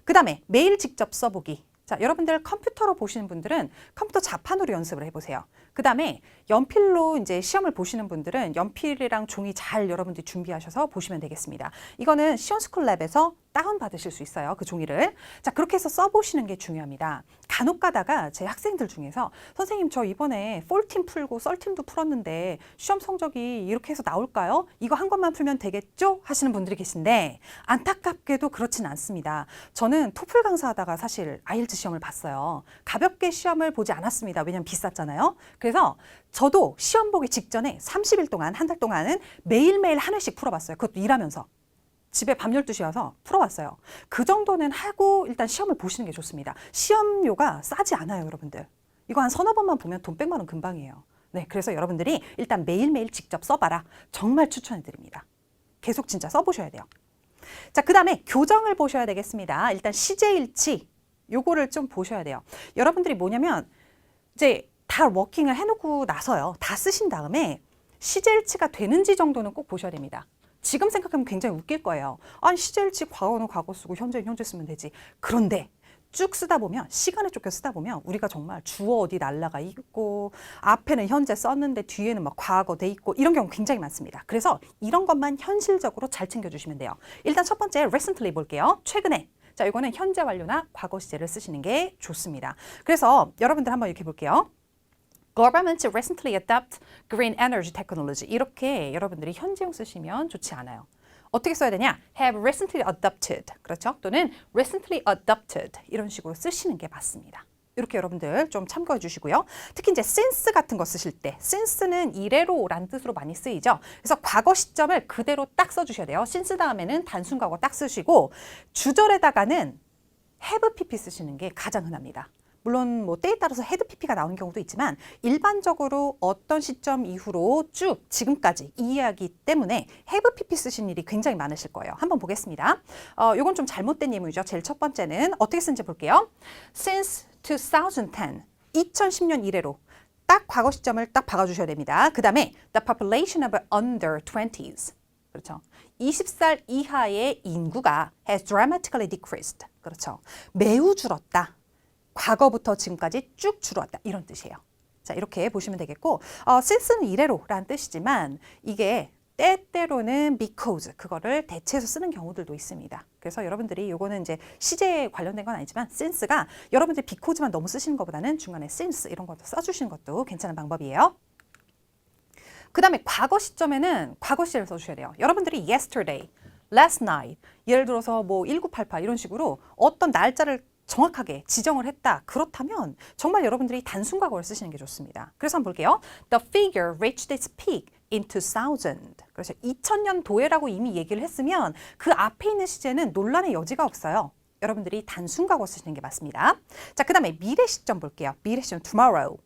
그 다음에 매일 직접 써보기. 자, 여러분들 컴퓨터로 보시는 분들은 컴퓨터 자판으로 연습을 해보세요. 그 다음에 연필로 이제 시험을 보시는 분들은 연필이랑 종이 잘 여러분들이 준비하셔서 보시면 되겠습니다. 이거는 시온스쿨랩에서 다운받으실 수 있어요. 그 종이를. 자, 그렇게 해서 써보시는 게 중요합니다. 간혹 가다가 제 학생들 중에서 선생님 저 이번에 폴팀 풀고 썰팀도 풀었는데 시험 성적이 이렇게 해서 나올까요? 이거 한 것만 풀면 되겠죠? 하시는 분들이 계신데 안타깝게도 그렇진 않습니다. 저는 토플 강사하다가 사실 아이엘츠 시험을 봤어요. 가볍게 시험을 보지 않았습니다. 왜냐면 비쌌잖아요. 그래서 저도 시험 보기 직전에 30일 동안, 한 달 동안은 매일매일 한 회씩 풀어봤어요. 그것도 일하면서. 집에 밤 12시 와서 풀어봤어요. 그 정도는 하고 일단 시험을 보시는 게 좋습니다. 시험료가 싸지 않아요, 여러분들. 이거 한 서너 번만 보면 돈 100만 원 금방이에요. 네, 그래서 여러분들이 일단 매일매일 직접 써봐라. 정말 추천해드립니다. 계속 진짜 써보셔야 돼요. 자, 그 다음에 교정을 보셔야 되겠습니다. 일단 시제일치, 요거를 좀 보셔야 돼요. 여러분들이 뭐냐면 이제 다 워킹을 해놓고 나서요. 다 쓰신 다음에 시제일치가 되는지 정도는 꼭 보셔야 됩니다. 지금 생각하면 굉장히 웃길 거예요. 아니 시제일치 과거는 과거 쓰고 현재는 현재 쓰면 되지. 그런데 쭉 쓰다 보면 시간에 쫓겨 쓰다 보면 우리가 정말 주어 어디 날라가 있고 앞에는 현재 썼는데 뒤에는 막 과거 돼 있고 이런 경우 굉장히 많습니다. 그래서 이런 것만 현실적으로 잘 챙겨주시면 돼요. 일단 첫 번째 recently 볼게요. 최근에. 자, 이거는 현재 완료나 과거 시제를 쓰시는 게 좋습니다. 그래서 여러분들 한번 이렇게 볼게요. Governments recently adopt green energy technology. 이렇게 여러분들이 현재형 쓰시면 좋지 않아요. 어떻게 써야 되냐? have recently adopted. 그렇죠? 또는 recently adopted. 이런 식으로 쓰시는 게 맞습니다. 이렇게 여러분들 좀 참고해 주시고요. 특히 이제 since 같은 거 쓰실 때 since는 이래로라는 뜻으로 많이 쓰이죠. 그래서 과거 시점을 그대로 딱 써주셔야 돼요. since 다음에는 단순 과거 딱 쓰시고 주절에다가는 have pp 쓰시는 게 가장 흔합니다. 물론 뭐 때에 따라서 헤드 PP가 나오는 경우도 있지만 일반적으로 어떤 시점 이후로 쭉 지금까지 이 이야기 때문에 have PP 쓰신 일이 굉장히 많으실 거예요. 한번 보겠습니다. 요건 좀 잘못된 예문이죠. 제일 첫 번째는 어떻게 쓰는지 볼게요. Since 2010, 2010년 이래로 딱 과거 시점을 딱 박아주셔야 됩니다. 그 다음에 the population of under 20s. 그렇죠. 20살 이하의 인구가 has dramatically decreased. 그렇죠. 매우 줄었다. 과거부터 지금까지 쭉 줄어왔다. 이런 뜻이에요. 자, 이렇게 보시면 되겠고 since는 이래로라는 뜻이지만 이게 때때로는 because 그거를 대체해서 쓰는 경우들도 있습니다. 그래서 여러분들이 요거는 이제 시제에 관련된 건 아니지만 since가 여러분들이 because만 너무 쓰시는 것보다는 중간에 since 이런 것도 써주시는 것도 괜찮은 방법이에요. 그 다음에 과거 시점에는 과거 시제를 써주셔야 돼요. 여러분들이 yesterday, last night 예를 들어서 뭐 1988 이런 식으로 어떤 날짜를 정확하게 지정을 했다. 그렇다면 정말 여러분들이 단순 과거를 쓰시는 게 좋습니다. 그래서 한번 볼게요. The figure reached its peak in 2000. 그래서 2000년도에라고 이미 얘기를 했으면 그 앞에 있는 시제는 논란의 여지가 없어요. 여러분들이 단순 과거 쓰시는 게 맞습니다. 자, 그 다음에 미래 시점 볼게요. 미래 시점 tomorrow,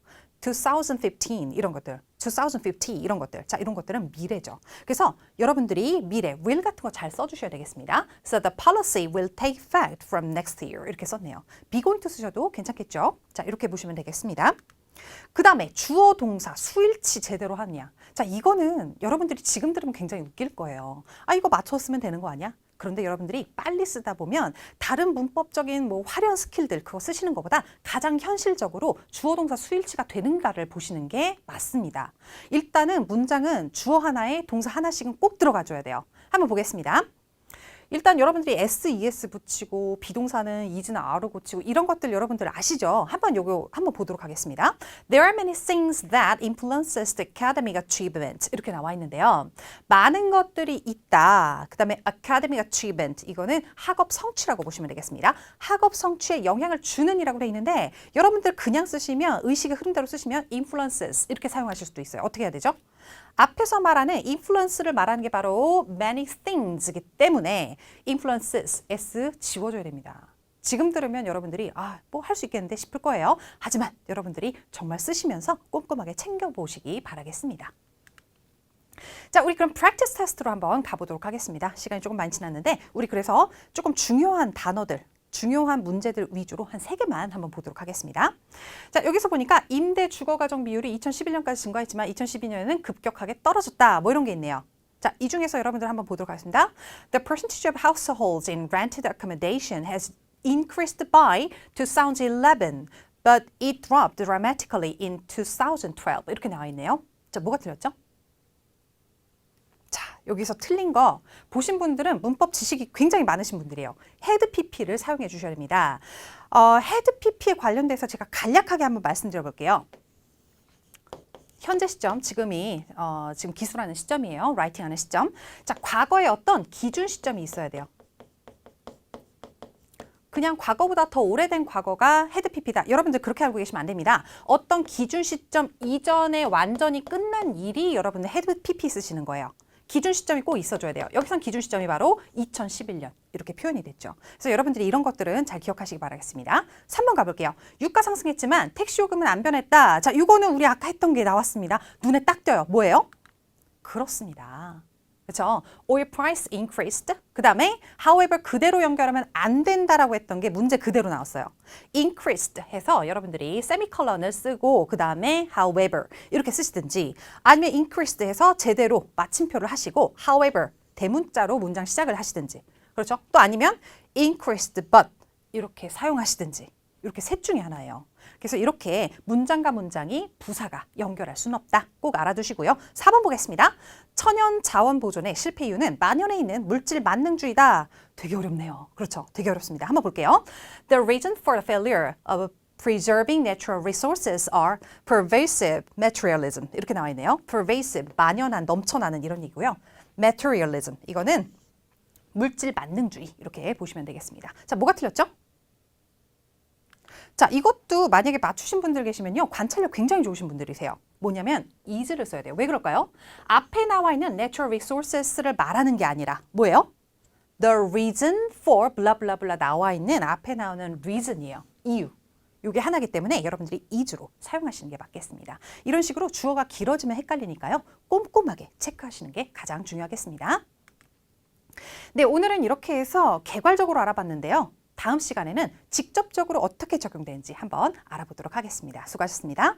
2015 이런 것들, 2050 이런 것들. 자, 이런 것들은 미래죠. 그래서 여러분들이 미래, will 같은 거 잘 써주셔야 되겠습니다. So the policy will take effect from next year. 이렇게 썼네요. be going to 쓰셔도 괜찮겠죠? 자, 이렇게 보시면 되겠습니다. 그 다음에 주어 동사 수일치 제대로 하느냐. 자, 이거는 여러분들이 지금 들으면 굉장히 웃길 거예요. 아, 이거 맞춰 쓰면 되는 거 아니야? 그런데 여러분들이 빨리 쓰다 보면 다른 문법적인 뭐 화려한 스킬들 그거 쓰시는 것보다 가장 현실적으로 주어 동사 수일치가 되는가를 보시는 게 맞습니다. 일단은 문장은 주어 하나에 동사 하나씩은 꼭 들어가줘야 돼요. 한번 보겠습니다. 일단 여러분들이 SES 붙이고 비동사는 is나 are로 고치고 이런 것들 여러분들 아시죠? 요거 한번 보도록 하겠습니다. There are many things that influences the academic achievement 이렇게 나와 있는데요. 많은 것들이 있다. 그 다음에 academic achievement 이거는 학업 성취라고 보시면 되겠습니다. 학업 성취에 영향을 주는 이라고 되어 있는데 여러분들 그냥 쓰시면 의식의 흐름대로 쓰시면 influences 이렇게 사용하실 수도 있어요. 어떻게 해야 되죠? 앞에서 말하는 influence를 말하는 게 바로 many things이기 때문에 influences, s 지워줘야 됩니다. 지금 들으면 여러분들이 뭐 할 수 있겠는데 싶을 거예요. 하지만 여러분들이 정말 쓰시면서 꼼꼼하게 챙겨보시기 바라겠습니다. 자, 우리 그럼 practice 테스트로 한번 가보도록 하겠습니다. 시간이 조금 많이 지났는데 우리 그래서 조금 중요한 단어들 중요한 문제들 위주로 한 3개만 한번 보도록 하겠습니다. 자, 여기서 보니까 임대 주거 가정 비율이 2011년까지 증가했지만 2012년에는 급격하게 떨어졌다. 뭐 이런 게 있네요. 자, 이 중에서 여러분들 한번 보도록 하겠습니다. The percentage of households in rented accommodation has increased by 2011, but it dropped dramatically in 2012. 이렇게 나와 있네요. 자, 뭐가 틀렸죠? 자, 여기서 틀린 거 보신 분들은 문법 지식이 굉장히 많으신 분들이에요. 헤드 PP를 사용해 주셔야 됩니다. 헤드 PP에 관련돼서 제가 간략하게 한번 말씀드려 볼게요. 현재 시점, 지금이 지금 기술하는 시점이에요. 라이팅하는 시점. 자, 과거에 어떤 기준 시점이 있어야 돼요. 그냥 과거보다 더 오래된 과거가 헤드 PP다. 여러분들 그렇게 알고 계시면 안 됩니다. 어떤 기준 시점 이전에 완전히 끝난 일이 여러분들 헤드 PP 쓰시는 거예요. 기준 시점이 꼭 있어줘야 돼요. 여기선 기준 시점이 바로 2011년 이렇게 표현이 됐죠. 그래서 여러분들이 이런 것들은 잘 기억하시기 바라겠습니다. 3번 가볼게요. 유가 상승했지만 택시 요금은 안 변했다. 자, 이거는 우리 아까 했던 게 나왔습니다. 눈에 딱 띄어요. 뭐예요? 그렇습니다. 그렇죠? Oil price increased. 그 다음에 however 그대로 연결하면 안 된다라고 했던 게 문제 그대로 나왔어요. increased 해서 여러분들이 세미컬런을 쓰고 그 다음에 however 이렇게 쓰시든지 아니면 increased 해서 제대로 마침표를 하시고 however 대문자로 문장 시작을 하시든지 그렇죠? 또 아니면 increased but 이렇게 사용하시든지 이렇게 셋 중에 하나예요. 그래서 이렇게 문장과 문장이 부사가 연결할 수는 없다. 꼭 알아두시고요. 4번 보겠습니다. 천연 자원 보존의 실패 이유는 만연해 있는 물질 만능주의다. 되게 어렵네요. 그렇죠. 되게 어렵습니다. 한번 볼게요. The reason for the failure of Preserving natural resources are pervasive materialism. 이렇게 나와 있네요. pervasive, 만연한, 넘쳐나는 이런 얘기고요. materialism, 이거는 물질 만능주의 이렇게 보시면 되겠습니다. 자, 뭐가 틀렸죠? 자, 이것도 만약에 맞추신 분들 계시면요. 관찰력 굉장히 좋으신 분들이세요. 뭐냐면 is를 써야 돼요. 왜 그럴까요? 앞에 나와 있는 natural resources를 말하는 게 아니라 뭐예요? The reason for blah blah blah 나와 있는 앞에 나오는 reason이에요. 이유. 이게 하나이기 때문에 여러분들이 is로 사용하시는 게 맞겠습니다. 이런 식으로 주어가 길어지면 헷갈리니까요. 꼼꼼하게 체크하시는 게 가장 중요하겠습니다. 네, 오늘은 이렇게 해서 개괄적으로 알아봤는데요. 다음 시간에는 직접적으로 어떻게 적용되는지 한번 알아보도록 하겠습니다. 수고하셨습니다.